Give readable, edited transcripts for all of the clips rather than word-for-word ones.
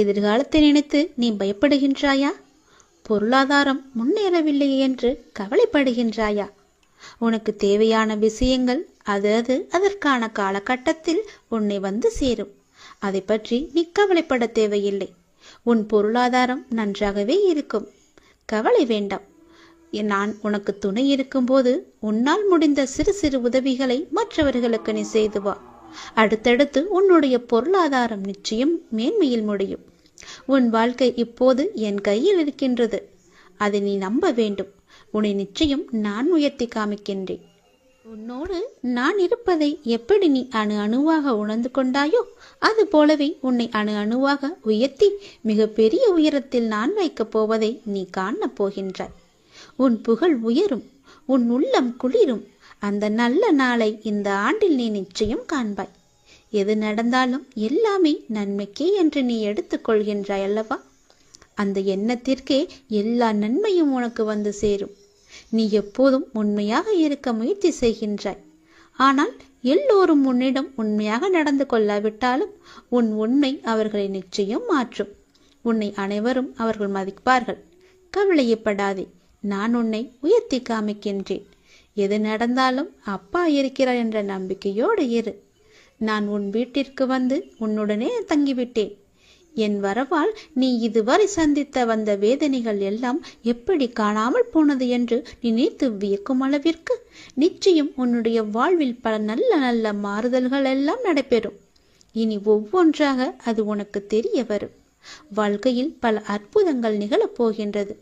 எதிர்காலத்தை நினைத்து நீ பயப்படுகின்றாயா? பொருளாதாரம் முன்னேறவில்லை என்று கவலைப்படுகின்றாயா? உனக்கு தேவையான விஷயங்கள் அதற்கான காலகட்டத்தில் உன்னை வந்து சேரும். அதை பற்றி நீ கவலைப்பட தேவையில்லை. உன் பொருளாதாரம் நன்றாகவே இருக்கும். கவலை வேண்டாம். நான் உனக்கு துணை இருக்கும்போது உன்னால் முடிந்த சிறு சிறு உதவிகளை மற்றவர்களுக்கு நீ செய்து வா. அடுத்தடுத்து உன்னுடைய பொருளாதாரம் நிச்சயம் மேன்மையில் முடியும். உன் வாழ்க்கை இப்போது என் கையில் இருக்கின்றது. அதை நீ நம்ப வேண்டும். உன்னை நிச்சயம் நான் உயர்த்தி காமிக்கின்றேன். உன்னோடு நான் இருப்பதை எப்படி நீ அணு அணுவாக உணர்ந்து கொண்டாயோ அது போலவே உன்னை அணு அணுவாக உயர்த்தி மிக பெரிய உயரத்தில் நான் வைக்கப் போவதை நீ காணப் போகின்றாய். உன் புகழ் உயரும், உன் உள்ளம் குளிரும். அந்த நல்ல நாளை இந்த ஆண்டில் நீ நிச்சயம் காண்பாய். எது நடந்தாலும் எல்லாமே நன்மைக்கே என்று நீ எடுத்துக்கொள்கின்றாய் அல்லவா? அந்த எண்ணத்திற்கே எல்லா நன்மையும் உனக்கு வந்து சேரும். நீ எப்போதும் உண்மையாக இருக்க முயற்சி செய்கின்றாய். ஆனால் எல்லோரும் உன்னிடம் உண்மையாக நடந்து கொள்ளாவிட்டாலும் உன் உண்மை அவர்களை நிச்சயம் மாற்றும். உன்னை அனைவரும் அவர்கள் மதிப்பார்கள். கவலையப்படாதே, நான் உன்னை உயர்த்தி காமிக்கின்றேன். எது நடந்தாலும் அப்பா இருக்கிறார் என்ற நம்பிக்கையோடு இரு. நான் உன் வீட்டிற்கு வந்து உன்னுடனே தங்கிவிட்டேன். என் வரவால் நீ இதுவரை சந்தித்த வந்த வேதனைகள் எல்லாம் எப்படி காணாமல் போனது என்று நினைத்து வியக்கும் அளவிற்கு நிச்சயம் உன்னுடைய வாழ்வில் பல நல்ல நல்ல மாறுதல்கள் எல்லாம் நடைபெறும். இனி ஒவ்வொன்றாக அது உனக்கு தெரிய வரும். வாழ்க்கையில் பல அற்புதங்கள் நிகழப்போகின்றது.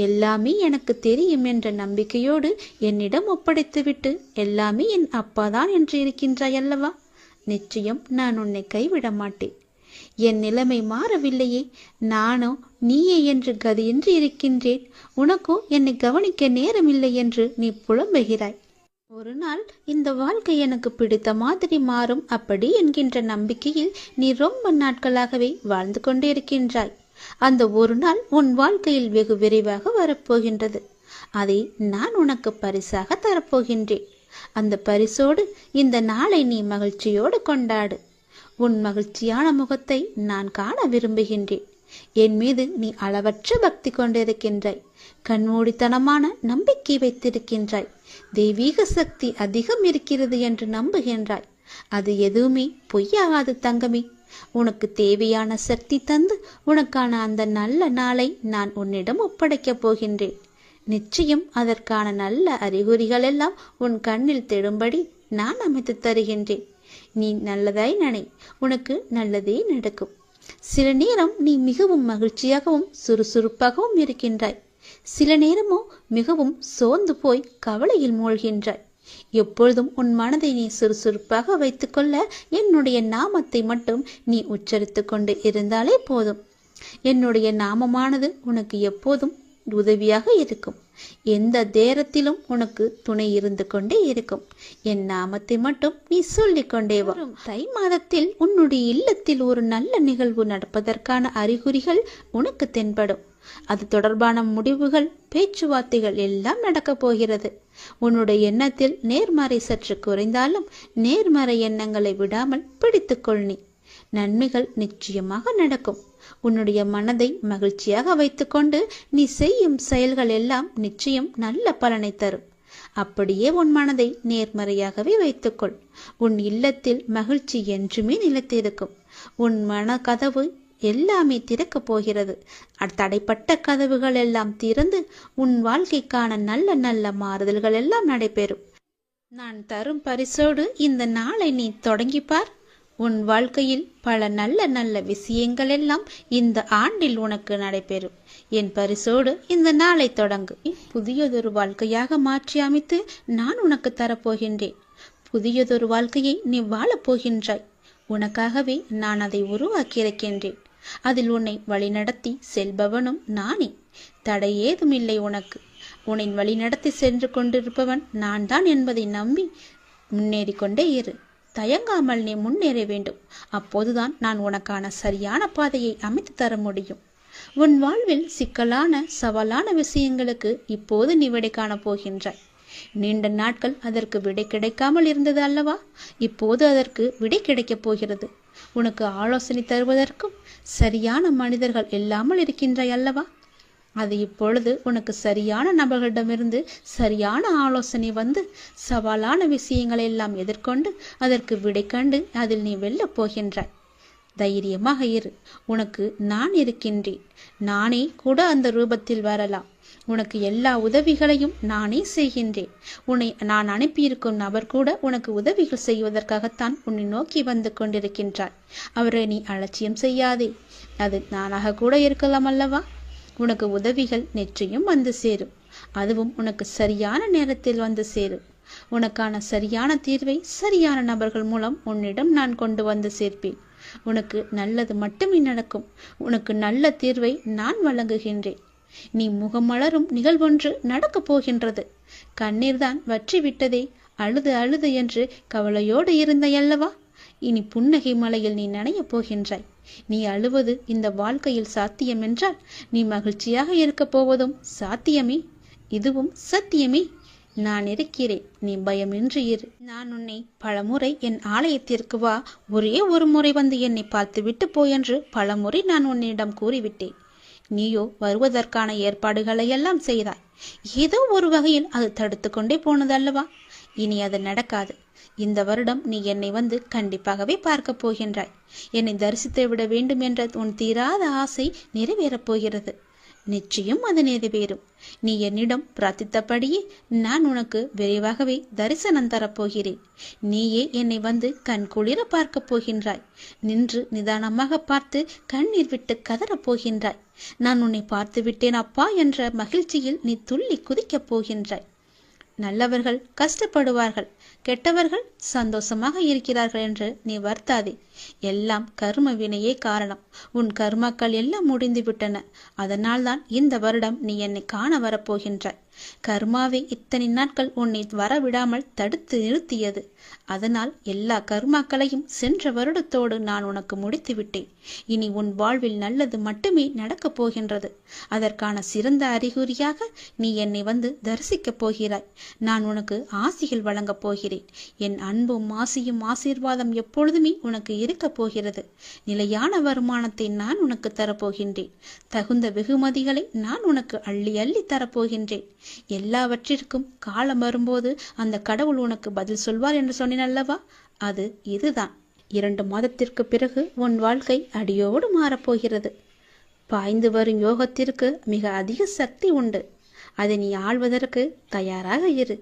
எல்லாமே எனக்கு தெரியும் என்ற நம்பிக்கையோடு என்னிடம் ஒப்படைத்துவிட்டு எல்லாமே என் அப்பாதான் என்று இருக்கின்றாய் அல்லவா? நிச்சயம் நான் உன்னை கைவிட மாட்டேன். என் நிலைமை மாறவில்லையே, நானோ நீயே என்று கதியின்றி இருக்கின்றேன். உனக்கோ என்னை கவனிக்க நேரமில்லை என்று நீ புலம்புகிறாய். ஒரு நாள் இந்த வாழ்க்கை எனக்கு பிடித்த மாதிரி மாறும் அப்படி என்கின்ற நம்பிக்கையில் நீ ரொம்ப நாட்களாகவே வாழ்ந்து கொண்டே இருக்கின்றாய். அந்த ஒரு நாள் உன் வாழ்க்கையில் வெகு விரைவாக வரப்போகின்றது. அதை நான் உனக்கு பரிசாக தரப்போகின்றேன். அந்த பரிசோடு இந்த நாளை நீ மகிழ்ச்சியோடு கொண்டாடு. உன் மகிழ்ச்சியான முகத்தை நான் காண விரும்புகின்றேன். என் மீது நீ அளவற்ற பக்தி கொண்டிருக்கின்றாய். கண்மூடித்தனமான நம்பிக்கை வைத்திருக்கின்றாய். தெய்வீக சக்தி அதிகம் இருக்கிறது என்று நம்புகின்றாய். அது எதுவுமே பொய்யாகாது தங்கமே. உனக்கு தேவையான சக்தி தந்து உனக்கான அந்த நல்ல நாளை நான் உன்னிடம் ஒப்படைக்கப் போகின்றேன். நிச்சயம் அதற்கான நல்ல அறிகுறிகள் எல்லாம் உன் கண்ணில் தெடும்படி நான் அமைத்து தருகின்றேன். நீ நல்லதாய் நினை, உனக்கு நல்லதே நடக்கும். சில நேரம் நீ மிகவும் மகிழ்ச்சியாகவும் சுறுசுறுப்பாகவும் இருக்கின்றாய். சில நேரமோ மிகவும் சோர்ந்து போய் கவலையில் மூழ்கின்றாய். எப்பொழுதும் உன் மனதை நீ சுறுசுறுப்பாக வைத்துக்கொள்ள என்னுடைய நாமத்தை மட்டும் நீ உச்சரித்து கொண்டு இருந்தாலே போதும். என்னுடைய நாமமானது உனக்கு எப்போதும் உதவியாக இருக்கும். எந்த நேரத்திலும் உனக்கு துணை இருந்து கொண்டே இருக்கும். என் நாமத்தை மட்டும் நீ சொல்லிக் கொண்டே வா. தை மாதத்தில் உன்னுடைய இல்லத்தில் ஒரு நல்ல நிகழ்வு நடப்பதற்கான அறிகுறிகள் உனக்கு தென்படும். அது தொடர்பான முடிவுகள், பேச்சுவார்த்தைகள் எல்லாம் நடக்கப் போகிறது. உன்னுடைய எண்ணத்தில் நேர்மறை சற்று குறைந்தாலும் நேர்மறை எண்ணங்களை விடாமல் பிடித்துக்கொள். நீ நன்மைகள் நிச்சயமாக நடக்கும். உன்னுடைய மனதை மகிழ்ச்சியாக வைத்துக்கொண்டு நீ செய்யும் செயல்கள் எல்லாம் நிச்சயம் நல்ல பலனை தரும். அப்படியே உன் மனதை நேர்மறையாகவே வைத்துக்கொள். உன் இல்லத்தில் மகிழ்ச்சி என்றுமே நிலைத்திருக்கும். உன் மன கதவு எல்லாமே திறக்கப் போகிறது. தடைப்பட்ட கதவுகள் எல்லாம் திறந்து உன் வாழ்க்கைக்கான நல்ல நல்ல மாறுதல்கள் எல்லாம் நடைபெறும். நான் தரும் பரிசோடு இந்த நாளை நீ தொடங்கிப்பார். உன் வாழ்க்கையில் பல நல்ல நல்ல விஷயங்கள் எல்லாம் இந்த ஆண்டில் உனக்கு நடைபெறும். என் பரிசோடு இந்த நாளை தொடங்கு. புதியதொரு வாழ்க்கையாக மாற்றி அமைத்து நான் உனக்கு தரப்போகின்றேன். புதியதொரு வாழ்க்கையை நீ வாழப்போகின்றாய். உனக்காகவே நான் அதை உருவாக்கியிருக்கின்றேன். அதில் உன்னை வழிநடத்தி செல்பவனும் நானே. தடை ஏதுமில்லை உனக்கு. உன்னை வழிநடத்தி சென்று கொண்டிருப்பவன் நான் தான் என்பதை நம்பி முன்னேறி கொண்டே இரு. தயங்காமல் நீ முன்னேற வேண்டும். அப்போதுதான் நான் உனக்கான சரியான பாதையை அமைத்து தர முடியும். உன் வாழ்வில் சிக்கலான சவாலான விஷயங்களுக்கு இப்போது நீ விடை காணப் போகின்றாய். நீண்ட நாட்கள் அதற்கு விடை கிடைக்காமல் இருந்தது அல்லவா? இப்போது அதற்கு விடை கிடைக்கப் போகிறது. உனக்கு ஆலோசனை தருவதற்கும் சரியான மனிதர்கள் இல்லாமல் இருக்கின்றாய் அல்லவா? அது இப்பொழுது உனக்கு சரியான நபர்களிடமிருந்து சரியான ஆலோசனை வந்து சவாலான விஷயங்களை எல்லாம் எதிர்கொண்டு அதற்கு விடை கண்டு அதில் நீ வெல்லப் போகின்றாய். தைரியமாக இரு. உனக்கு நான் இருக்கின்றேன். நானே கூட அந்த ரூபத்தில் வரலாம். உனக்கு எல்லா உதவிகளையும் நானே செய்கின்றேன். உன்னை நான் அனுப்பியிருக்கும் நபர் கூட உனக்கு உதவிகள் செய்வதற்காகத்தான் உன்னை நோக்கி வந்து கொண்டிருக்கின்றார். அவரை நீ அலட்சியம் செய்யாதே. அது நானாக கூட இருக்கலாம் அல்லவா? உனக்கு உதவிகள் நிச்சயம் வந்து சேரும். அதுவும் உனக்கு சரியான நேரத்தில் வந்து சேரும். உனக்கான சரியான தீர்வை சரியான நபர்கள் மூலம் உன்னிடம் நான் கொண்டு வந்து சேர்ப்பேன். உனக்கு நல்லது மட்டுமே நடக்கும். உனக்கு நல்ல தீர்வை நான் வழங்குகின்றேன். நீ முகமலரும் நிகழ்வொன்று நடக்கப் போகின்றது. கண்ணீர் தான் வற்றி விட்டதே, அழுது அழுது என்று கவலையோடு இருந்தையல்லவா? இனி புன்னகை மலையில் நீ நனையப் போகின்றாய். நீ அழுவது இந்த வாழ்க்கையில் சாத்தியம் என்றால் நீ மகிழ்ச்சியாக இருக்கப் போவதும் சாத்தியமே. இதுவும் சத்தியமே. நான் இருக்கிறேன். நீ பயமின்றி இரு. நான் உன்னை பலமுறை என் ஆலயத்திற்கு வா, ஒரே ஒரு முறை வந்து என்னை பார்த்து விட்டு போய் என்று பலமுறை நான் உன்னிடம் கூறிவிட்டேன். நீயோ வருவதற்கான ஏற்பாடுகளையெல்லாம் செய்தாய். ஏதோ ஒரு வகையில் அது தடுத்து கொண்டே போனதல்லவா? இனி அது நடக்காது. இந்த வருடம் நீ என்னை வந்து கண்டிப்பாகவே பார்க்க போகின்றாய். என்னை தரிசித்து விட வேண்டும் என்ற உன் தீராத ஆசை நிறைவேறப் போகிறது. நிச்சயம் அது நிறைவேறும். நீ என்னிடம் பிரார்த்தித்தபடியே நான் உனக்கு விரைவாகவே தரிசனம் தரப்போகிறேன். நீயே என்னை வந்து கண் குளிர பார்க்கப் போகின்றாய். நின்று நிதானமாக பார்த்து கண்ணீர் விட்டு கதறப் போகின்றாய். நான் உன்னை பார்த்து விட்டேன் அப்பா என்ற மகிழ்ச்சியில் நீ துள்ளி குதிக்கப் போகின்றாய். நல்லவர்கள் கஷ்டப்படுவார்கள், கெட்டவர்கள் சந்தோஷமாக இருக்கிறார்கள் என்று நீ வருத்தாதே. எல்லாம் கர்ம வினையே காரணம். உன் கர்மாக்கள் எல்லாம் முடிந்து விட்டன. அதனால்தான் இந்த வருடம் நீ என்னை காண வரப்போகின்றாய். கர்மாவை இத்தனை நாட்கள் உன்னை வரவிடாமல் தடுத்து நிறுத்தியது. அதனால் எல்லா கர்மாக்களையும் சென்ற வருடத்தோடு நான் உனக்கு முடித்து விட்டேன். இனி உன் வாழ்வில் நல்லது மட்டுமே நடக்கப் போகின்றது. அதற்கான சிறந்த அறிகுறியாக நீ என்னை வந்து தரிசிக்கப் போகிறாய். நான் உனக்கு ஆசிகள் வழங்கப் போகிறேன். என் அன்பும் ஆசியும் ஆசீர்வாதம் எப்பொழுதுமே உனக்கு இருக்கப் போகிறது. நிலையான வருமானத்தை நான் உனக்கு தரப்போகின்றேன். தகுந்த வெகுமதிகளை நான் உனக்கு அள்ளி அள்ளி தரப்போகின்றேன். எல்லாவற்றிற்கும் காலம் வரும்போது அந்த கடவுள் உனக்கு பதில் சொல்வார் என்று சொன்னேன் அல்லவா? அது இதுதான். 2 மாதத்திற்கு பிறகு உன் வாழ்க்கை அடியோடு மாறப்போகிறது. பாய்ந்து வரும் யோகத்திற்கு மிக அதிக சக்தி உண்டு. அதை நீ ஆள்வதற்கு தயாராக இரு.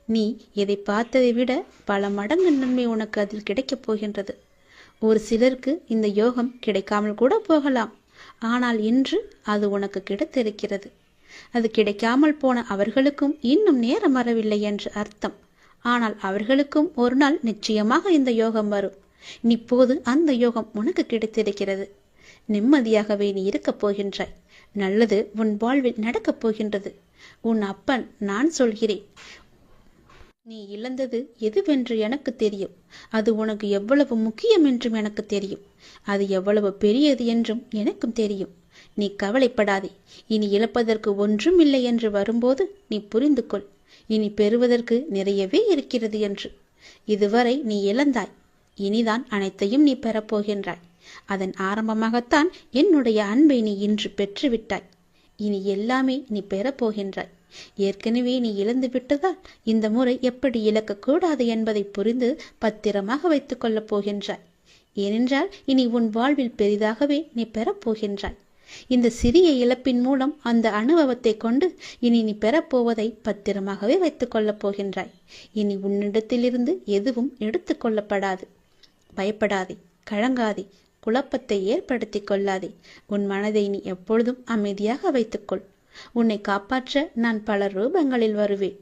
நீ எதை பார்த்ததை விட பல மடங்கு நன்மை உனக்கு அதில் கிடைக்கப் போகின்றது. ஒரு சிலருக்கு இந்த யோகம் கிடைக்காமல் கூட போகலாம். ஆனால் இன்று அது உனக்கு கிடைத்திருக்கிறது. அது கிடைக்காமல் போன அவர்களுக்கும் இன்னும் நேரம் வரவில்லை என்று அர்த்தம். ஆனால் அவர்களுக்கும் ஒரு நாள் நிச்சயமாக இந்த யோகம் வரும். இப்போது அந்த யோகம் உனக்கு கிடைத்திருக்கிறது. நிம்மதியாகவே நீ இருக்கப் போகின்றாய். நல்லது உன் வாழ்வில் நடக்கப் போகின்றது. உன் அப்பன் நான் சொல்கிறேன். நீ இழந்தது எதுவென்று எனக்கு தெரியும். அது உனக்கு எவ்வளவு முக்கியம் என்றும் எனக்கு தெரியும். அது எவ்வளவு பெரியது என்றும் எனக்கும் தெரியும். நீ கவலைப்படாதே. இனி இழப்பதற்கு ஒன்றும் இல்லை என்று வரும்போது நீ புரிந்து கொள். இனி பெறுவதற்கு நிறையவே இருக்கிறது என்று. இதுவரை நீ இழந்தாய். இனிதான் அனைத்தையும் நீ பெறப்போகின்றாய். அதன் ஆரம்பமாகத்தான் என்னுடைய அன்பை நீ இன்று பெற்றுவிட்டாய். இனி எல்லாமே நீ பெறப்போகின்றாய். ஏற்கனவே நீ இழந்து விட்டதால் இந்த முறை எப்படி இழக்கக்கூடாது என்பதை புரிந்து பத்திரமாக வைத்துக் கொள்ளப் போகின்றாய். ஏனென்றால் இனி உன் வாழ்வில் பெரிதாகவே நீ பெறப்போகின்றாய். இந்த சிறிய இழப்பின் மூலம் அந்த அனுபவத்தை கொண்டு இனி நீ பெறப்போவதை பத்திரமாகவே வைத்துக் கொள்ளப் போகின்றாய். இனி உன்னிடத்திலிருந்து எதுவும் எடுத்து கொள்ளப்படாது. பயப்படாதே, கலங்காதே, குழப்பத்தை ஏற்படுத்தி கொள்ளாதே. உன் மனதை நீ எப்பொழுதும் அமைதியாக வைத்துக்கொள். உன்னை காப்பாற்ற நான் பல ரூபங்களில் வருவேன்.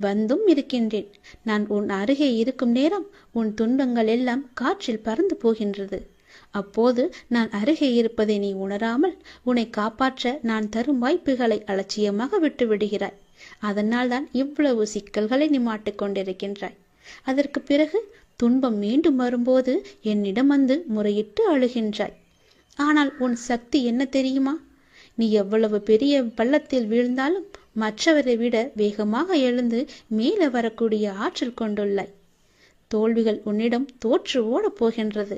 வந்தும் இருக்கின்றேன். நான் உன் அருகே இருக்கும் நேரம் உன் துன்பங்கள் எல்லாம் காற்றில் பறந்து போகின்றது. அப்போது நான் அருகே இருப்பதை நீ உணராமல் உன்னை காப்பாற்ற நான் தரும் வாய்ப்புகளை அலட்சியமாக விட்டு விடுகிறாய். அதனால் தான் இவ்வளவு சிக்கல்களை நீ மாட்டிக்கொண்டிருக்கின்றாய். அதற்கு பிறகு துன்பம் மீண்டும் வரும்போது என்னிடம் வந்து முறையிட்டு அழுகின்றாய். ஆனால் உன் சக்தி என்ன தெரியுமா? நீ எவ்வளவு பெரிய பள்ளத்தில் வீழ்ந்தாலும் மற்றவரை விட வேகமாக எழுந்து மேலே வரக்கூடிய ஆற்றல் கொண்டுள்ளாய். தோல்விகள் உன்னிடம் தோற்று ஓடப் போகின்றது.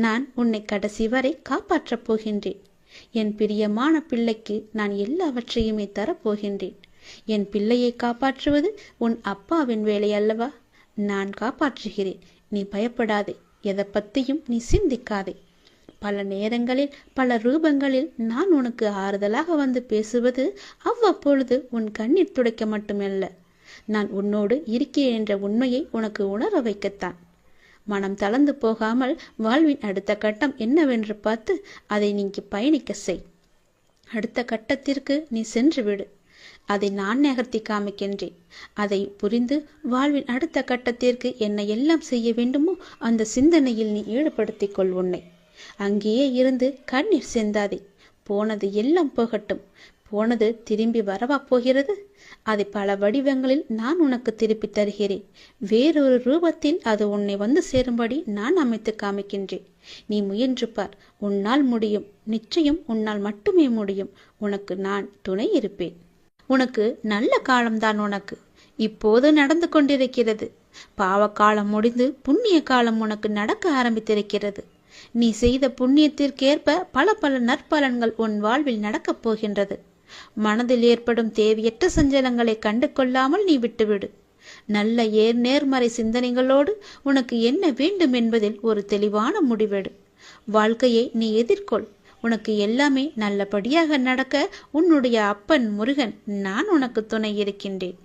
நான் உன்னை கடைசி வரை காப்பாற்றப் போகின்றேன். என் பிரியமான பிள்ளைக்கு நான் எல்லாவற்றையுமே தரப்போகின்றேன். என் பிள்ளையை காப்பாற்றுவது உன் அப்பாவின் வேலை அல்லவா? நான் காப்பாற்றுகிறேன். நீ பயப்படாதே. எதை பற்றியும் நீ சிந்திக்காதே. பல நேரங்களில் பல ரூபங்களில் நான் உனக்கு ஆறுதலாக வந்து பேசுவது அவ்வப்பொழுது உன் கண்ணீர் துடைக்க மட்டுமல்ல, நான் உன்னோடு இருக்கிறேன் என்ற உண்மையை உனக்கு உணர வைக்கத்தான். மனம் தளர்ந்து போகாமல் வாழ்வின் அடுத்த கட்டம் என்னவென்று பார்த்து அதை நீங்கி பயணிக்க செய். அடுத்த கட்டத்திற்கு நீ சென்று விடு. அதை நான் நகர்த்தி காமிக்கின்றேன். அதை புரிந்து வாழ்வின் அடுத்த கட்டத்திற்கு என்ன எல்லாம் செய்ய வேண்டுமோ அந்த சிந்தனையில் நீ ஈடுபடுத்திக் கொள் உன்னை. அங்கேயே இருந்து கண்ணீர் சிந்தாதே. போனது எல்லாம் போகட்டும். போனது திரும்பி வரவா போகிறது? அதை பல வடிவங்களில் நான் உனக்கு திருப்பி தருகிறேன். வேறொரு ரூபத்தில் அது உன்னை வந்து சேரும்படி நான் அமைத்து காமிக்கின்றேன். நீ முயன்று பார். உன்னால் முடியும். நிச்சயம் உன்னால் மட்டுமே முடியும். உனக்கு நான் துணை இருப்பேன். உனக்கு நல்ல காலம்தான் உனக்கு இப்போது நடந்து கொண்டிருக்கிறது. பாவக்காலம் முடிந்து புண்ணிய காலம் உனக்கு நடக்க ஆரம்பித்திருக்கிறது. நீ செய்த புண்ணியத்திற்கேற்ப பல பல நற்பலன்கள் உன் வாழ்வில் நடக்கப் போகின்றது. மனதில் ஏற்படும் தேவையற்ற சஞ்சலங்களை கண்டு கொள்ளாமல் நீ விட்டுவிடு. நல்ல நேர்மறை சிந்தனைகளோடு உனக்கு என்ன வேண்டும் என்பதில் ஒரு தெளிவான முடிவெடு. வாழ்க்கையை நீ எதிர்கொள். உனக்கு எல்லாமே நல்லபடியாக நடக்க உன்னுடைய அப்பன் முருகன் நான் உனக்கு துணை இருக்கின்றேன்.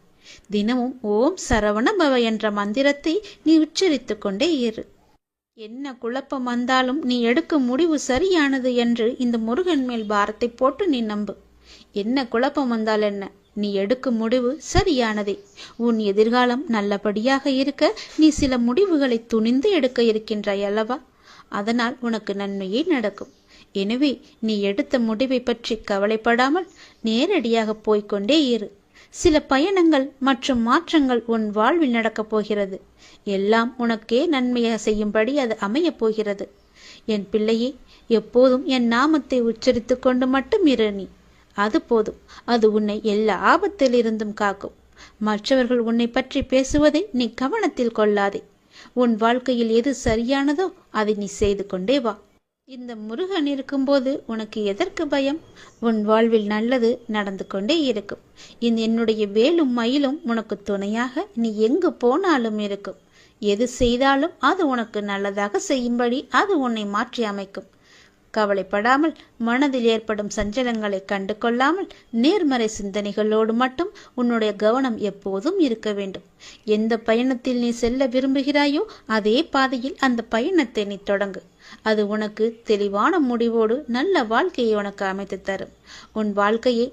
தினமும் ஓம் சரவண பவ என்ற மந்திரத்தை நீ உச்சரித்து கொண்டே இரு. என்ன குழப்பம் வந்தாலும் நீ எடுக்கும் முடிவு சரியானது என்று இந்த முருகன் மேல் பாரத்தை போட்டு நீ நம்பு. என்ன குழப்பம் வந்தால் என்ன, நீ எடுக்கும் முடிவு சரியானதே. உன் எதிர்காலம் நல்லபடியாக இருக்க நீ சில முடிவுகளை துணிந்து எடுக்க இருக்கின்றாய் அல்லவா? அதனால் உனக்கு நன்மையே நடக்கும். எனவே நீ எடுத்த முடிவை பற்றி கவலைப்படாமல் நேரடியாக போய்கொண்டே இரு. சில பயணங்கள் மற்றும் மாற்றங்கள் உன் வாழ்வில் நடக்கப் போகிறது. எல்லாம் உனக்கே நன்மையாக செய்யும்படி அது அமையப் போகிறது. என் பிள்ளையே, எப்போதும் என் நாமத்தை உச்சரித்து கொண்டு மட்டும் இரு நீ. அது போதும். அது உன்னை எல்லா ஆபத்திலிருந்தும் காக்கும். மற்றவர்கள் உன்னை பற்றி பேசுவதை நீ கவனத்தில் கொள்ளாதே. உன் வாழ்க்கையில் எது சரியானதோ அதை நீ செய்து கொண்டே வா. இந்த முருகன் இருக்கும்போது உனக்கு எதற்கு பயம்? உன் வாழ்வில் நல்லது நடந்து கொண்டே இருக்கும். என்னுடைய வேலும் மயிலும் உனக்கு துணையாக நீ எங்கு போனாலும் இருக்கும். எது செய்தாலும் அது உனக்கு நல்லதாக செய்யும்படி அது உன்னை மாற்றி அமைக்கும். கவலைப்படாமல், மனதில் ஏற்படும் சஞ்சலங்களை கண்டு கொள்ளாமல் நேர்மறை சிந்தனைகளோடு மட்டும் உன்னுடைய கவனம் எப்போதும் இருக்க வேண்டும். எந்த பயணத்தில் நீ செல்ல விரும்புகிறாயோ அதே பாதையில் அந்த பயணத்தை நீ தொடங்கு. அது உனக்கு தெளிவான முடிவோடு நல்ல வாழ்க்கையை உனக்கு அமைத்து தரும். உன் வாழ்க்கையை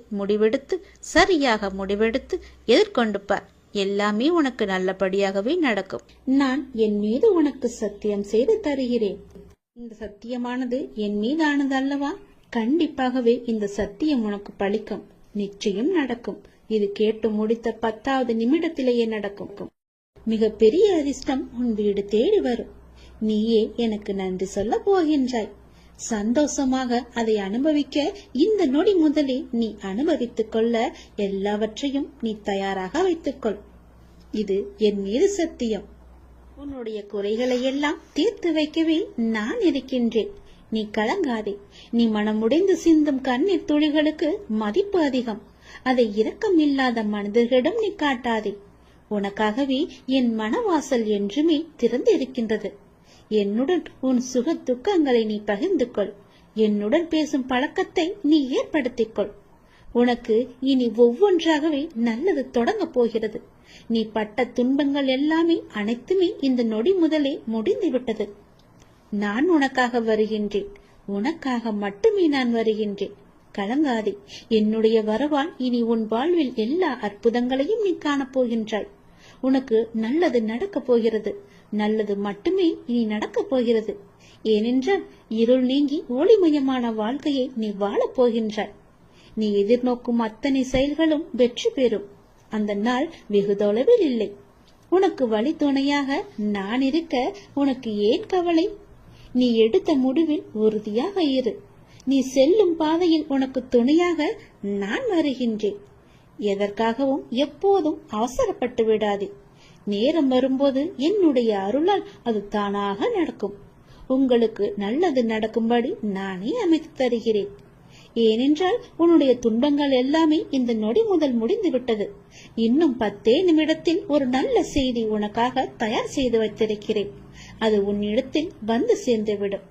சரியாக முடிவெடுத்து எதிர்கொண்டு பார். எல்லாமே உனக்கு நல்லபடியாகவே நடக்கும். நான் என் மீது உனக்கு சத்தியம் செய்து தருகிறேன். இந்த சத்தியமானது என் மீதானது அல்லவா? கண்டிப்பாகவே இந்த சத்தியம் உனக்கு பலிக்கும். நிச்சயம் நடக்கும். இது கேட்டு முடித்த 10வது நிமிடத்திலேயே நடக்கும். மிக பெரிய அதிர்ஷ்டம் உன் வீடு தேடி வரும். நீயே எனக்கு நன்றி சொல்ல போகின்றாய். சந்தோஷமாக அதை அனுபவிக்க இந்த நொடி முதலே நீ அனுபவித்துக் கொள்ள எல்லாவற்றையும் நீ தயாராக வைத்துக்கொள். இது என் மீது சத்தியம். உன்னுடைய குறைகளை எல்லாம் தீர்த்து வைக்கவே நான் இருக்கின்றேன். நீ கலங்காதே. நீ மனமுடைந்து சிந்தும் கண்ணீர் துளிகளுக்கு மதிப்பு அதிகம். அதை இரக்கம் இல்லாத மனிதர்களிடம் நீ காட்டாதே. உனக்காகவே என் மனவாசல் என்றுமே திறந்து இருக்கின்றது. என்னுடன் உன் சுக துக்கங்களை நீ பகிர்ந்து கொள். என்னுடன் பேசும் பழக்கத்தை நீ ஏற்படுத்திக் கொள். உனக்கு இனி ஒவ்வொன்றாகவே நல்லது தொடங்க போகிறது. நீ பட்ட துன்பங்கள் எல்லாமே அனைத்துமே இந்த நொடி முதலே முடிந்துவிட்டது. நான் உனக்காக வருகின்றேன். உனக்காக மட்டுமே நான் வருகின்றேன். கலங்காதே. என்னுடைய வரவால் இனி உன் வாழ்வில் எல்லா அற்புதங்களையும் நீ காணப்போகின்றாய். உனக்கு நல்லது நடக்கப் போகிறது. நல்லது மட்டுமே இனி நடக்கப் போகிறது. ஏனென்றால் இருள் நீங்கி ஒளிமயமான வாழ்க்கையை நீ வாழப் போகின்றாய். நீ எதிர்நோக்கும் அத்தனை செயல்களும் வெற்றி பெறும். அந்த நாள் வெகு தொலைவில் இல்லை. உனக்கு வழி துணையாக நான் இருக்க உனக்கு ஏன் கவலை? நீ எடுத்த முடிவில் உறுதியாக இரு. நீ செல்லும் பாதையில் உனக்கு துணையாக நான் வருகின்றேன். எதற்காகவும் எப்போதும் அவசரப்பட்டு விடாதே. நேரம் வரும்போது என்னுடைய அருளால் அது தானாக நடக்கும். உங்களுக்கு நல்லது நடக்கும்படி நானே அமைத்து தருகிறேன். ஏனென்றால் உன்னுடைய துன்பங்கள் எல்லாமே இந்த நொடி முதல் முடிந்து விட்டது. இன்னும் 10 நிமிடத்தில் ஒரு நல்ல செய்தி உனக்காக தயார் செய்து வைத்திருக்கிறேன். அது உன்னிடத்தில் வந்து சேர்ந்துவிடும்.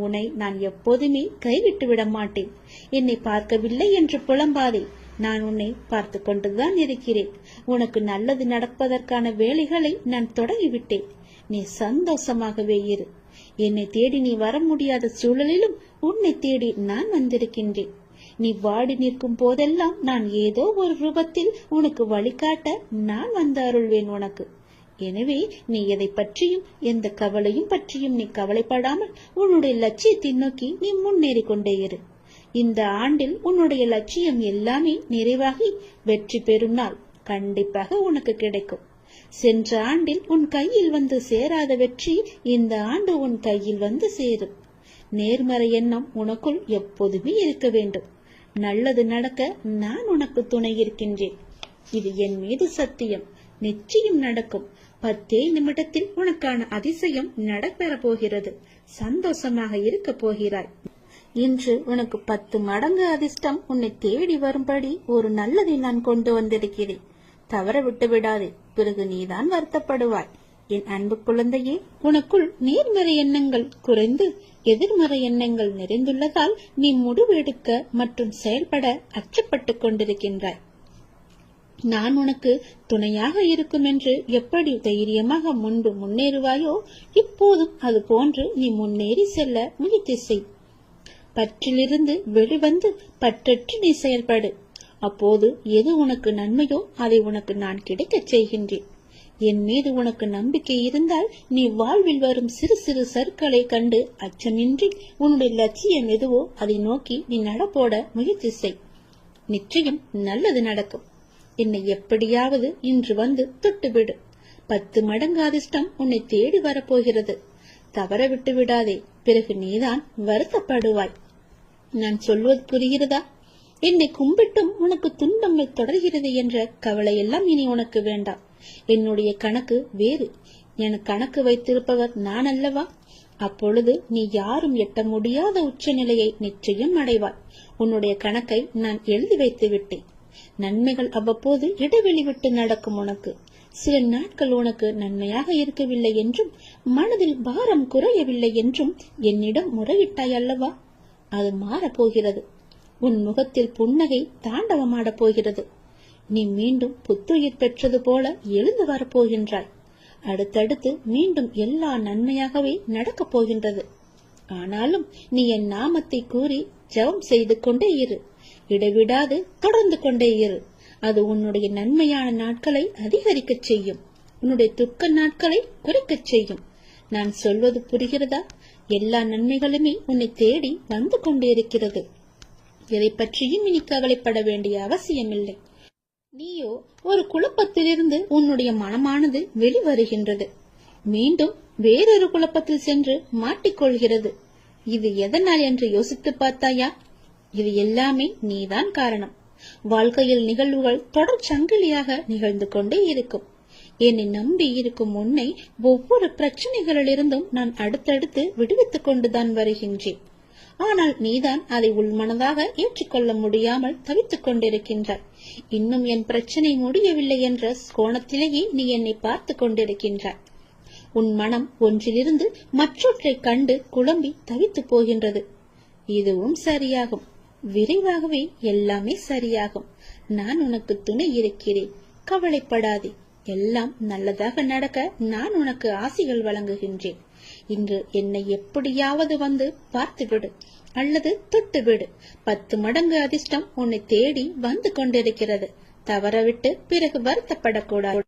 உன்னை நான் எப்போதுமே கைவிட்டு விட மாட்டேன். என்னை பார்க்கவில்லை என்று புலம்பாதே. நான் உன்னை பார்த்து கொண்டுதான் இருக்கிறேன். உனக்கு நல்லது நடப்பதற்கான வேலைகளை நான் தொடங்கிவிட்டேன். நீ சந்தோஷமாகவே இரு. என்னை தேடி நீ வர முடியாத சூழலிலும் உன்னை தேடி நான் வந்திருக்கின்றேன். நீ வாடி நிற்கும் போதெல்லாம் நான் ஏதோ ஒரு ரூபத்தில் உனக்கு வழிகாட்ட நான் வந்து அருள்வேன் உனக்கு. எனவே நீ எதை பற்றியும் எந்த கவலையும் பற்றியும் நீ கவலைப்படாமல் உன்னுடைய லட்சியத்தை நோக்கி நீ முன்னேறி கொண்டே இரு. இந்த ஆண்டில் உன்னுடைய லட்சியம் எல்லாமே நிறைவாகி வெற்றி பெறும் நாள் கண்டிப்பாக உனக்கு கிடைக்கும். சென்ற ஆண்டில் உன் கையில் வந்து சேராத வெற்றி இந்த ஆண்டு உன் கையில் வந்து சேரும். நேர்மறை எண்ணம் உனக்குள் எப்போதுமே இருக்க வேண்டும். நல்லது நடக்க நான் உனக்கு துணை இருக்கின்றேன். இது என் மீது சத்தியம். நிச்சயம் நடக்கும். 10 நிமிடத்தில் உனக்கான அதிசயம் நடைபெற போகிறது. சந்தோஷமாக இருக்க போகிறாய். இன்று உனக்கு 10 மடங்கு அதிர்ஷ்டம் உன்னை தேடி வரும்படி ஒரு நல்லதை நான் கொண்டு வந்திருக்கிறேன். தவற விட்டு விடாதே. பிறகு நீதான் வருத்தப்படுவாய். என் அன்பு குழந்தையே, உனக்குள் நேர்மறை எண்ணங்கள் குறைந்து எதிர்மறை எண்ணங்கள் நிறைந்துள்ளதால் நீ முடிவெடுக்க மற்றும் செயல்பட அச்சப்பட்டு கொண்டிருக்கின்றாய். நான் உனக்கு துணையாக இருக்கும் என்று எப்படி தைரியமாக முன்பு முன்னேறுவாயோ இப்போதும் அது போன்று நீ முன்னேறி செல்ல முயற்சி செய். பற்றிலிருந்து வெளிவந்து பற்றற்று நீ செயல்படு. அப்போது எது உனக்கு நன்மையோ அதை உனக்கு நான் கிடைக்கச் செய்கின்றேன். என் மீது உனக்கு நம்பிக்கை இருந்தால் நீ வாழ்வில் வரும் சிறு சிறு சறுக்களை கண்டு அச்சமின்றி உன்னுடைய லட்சியம் எதுவோ அதை நோக்கி நீ நடப்போட முயற்சி செய். நிச்சயம் நல்லது நடக்கும். என்னை எப்படியாவது இன்று வந்து தொட்டுவிடு. 10 மடங்கு அதிர்ஷ்டம் உன்னை தேடி வரப்போகிறது. தவற விட்டு விடாதே. பிறகு நீதான் வருத்தப்படுவாய். நான் சொல்வது புரிகிறதா? என்னை கும்பிட்டும் உனக்கு துன்பங்கள் தொடர்கிறது என்ற கவலை எல்லாம் இனி உனக்கு வேண்டாம். என்னுடைய கணக்கு வேறு. என கணக்கு வைத்திருப்பவர் நான் அல்லவா? அப்பொழுது நீ யாரும் எட்ட முடியாத உச்ச நிலையை நிச்சயம் அடைவாய். உன்னுடைய கணக்கை நான் எழுதி வைத்து விட்டேன். நன்மைகள் அவ்வப்போது இடைவெளி விட்டு நடக்கும். உனக்கு சில நாட்கள் உனக்கு நன்மையாக இருக்கவில்லை என்றும் மனதில் பாரம் குறையவில்லை என்றும் என்னிடம் முறையிட்டாய் அல்லவா? அது மாறப்போகிறது. உன் முகத்தில் புன்னகை தாண்டவமாடப் போகிறது. நீ மீண்டும் புத்துயிர் பெற்றது போல எழுந்து வரப்போகின்றாய். அடுத்தடுத்து மீண்டும் எல்லா நன்மையாகவே நடக்கப் போகின்றது. ஆனாலும் நீ என் நாமத்தை கூறி ஜெபம் செய்து கொண்டே இரு. இடைவிடாது தொடர்ந்து கொண்டே இரு. அது உன்னுடைய நன்மையான நாட்களை அதிகரிக்கச் செய்யும். உன்னுடைய துக்க நாட்களை குறைக்கச் செய்யும். நான் சொல்வது புரிகிறதா? எல்லா நன்மைகளுமே உன்னை தேடி வந்து கொண்டிருக்கிறது. எதை பற்றியும் இனி கவலைப்பட வேண்டிய அவசியமில்லை. நீயோ ஒரு குழப்பத்திலிருந்து உன்னுடைய மனமானது வெளிவருகின்றது. மீண்டும் வேறொரு குழப்பத்தில் சென்று மாட்டிக்கொள்கிறது. இது எதனால் என்று யோசித்து பார்த்தாயா? இது எல்லாமே நீதான் காரணம். வாழ்க்கையில் நிகழ்வுகள் தொடர் சங்கிலியாக நிகழ்ந்து கொண்டே இருக்கும். என்னை நம்பி இருக்கும் உன்னை ஒவ்வொரு பிரச்சனைகளிலிருந்தும் நான் அடுத்தடுத்து விடுவித்துக் கொண்டுதான் வருகின்றேன். ஆனால் நீதான் அதை உள்மனதாக ஏற்றுக்கொள்ள முடியாமல் தவித்துக் கொண்டிருக்கின்றாய். இன்னும் என் பிரச்சனை முடியவில்லை என்ற கோணத்திலேயே நீ என்னை பார்த்து கொண்டிருக்கின்றாய். உன் மனம் ஒன்றிலிருந்து மற்றொன்றை கண்டு குழம்பி தவித்து போகின்றது. இதுவும் சரியாகும். விரைவாகவே எல்லாமே சரியாகும். நான் உனக்கு துணை இருக்கிறேன். கவலைப்படாதே. எல்லாம் நல்லதாக நடக்க நான் உனக்கு ஆசிகள் வழங்குகின்றேன். இன்று என்னை எப்படியாவது வந்து பார்த்துவிடு அல்லது தொட்டுவிடு. 10 மடங்கு அதிர்ஷ்டம் உன்னை தேடி வந்து கொண்டிருக்கிறது. தவறவிட்டு பிறகு வருத்தப்படக்கூடாது.